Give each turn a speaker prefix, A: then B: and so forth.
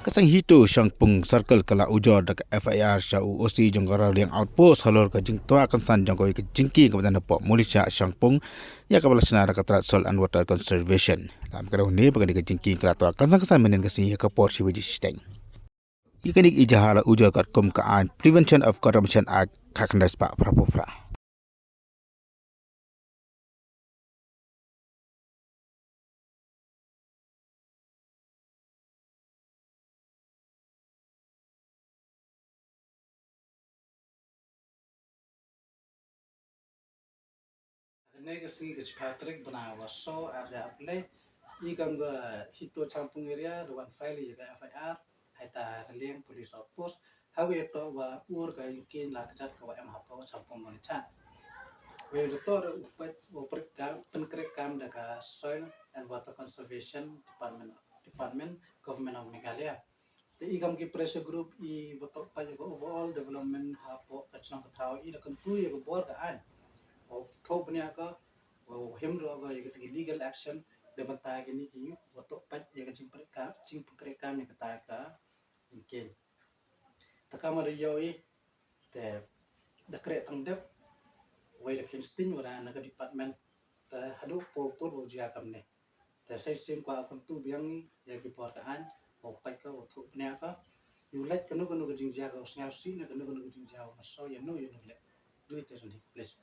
A: Kasang hito siyang pung circle kala ujo dak FIR siya u OC jonggara liang outpost halor ka jing tua kansan jongkoi ka jingki ka badan po mulisya siyang pung ya ka balasna dak Soil and Water Conservation. Lam kada huni pagani ka jingki kala tua kansan kasan menen ka si ka por si wiji steng. Ikanik ijahala ujo kat kum ka an Prevention of Corruption Act kakandas pa prapopra.
B: Negasi ke Patrick Benawa so ada apply ikam ga hito campung area ruan file ga FIR haita reliang police outpost hawe to wa ur ga inkin la kat ka wa em hapo campung manichan we to upat uper kam penkrek kam daga soil and water conservation department government of Meghalaya the ikam ki pressure group I botok pa overall development hapo kacang katau I dakan tu ya bor ga an thop nya ka him ro ga yek legal action de banta ke ni ki wato pat yek ching preka ni kata ka inke takama de yoi te the kre tang de we the kinstin wala na department ta hadu po bo jia kam ne te sai sim kwa kon tu biang ya ki por ka an o pat ka o thop nya ka you like kanu kanu jing jia ka snap si na kanu kanu jing jia ma so ya no you no le do it in place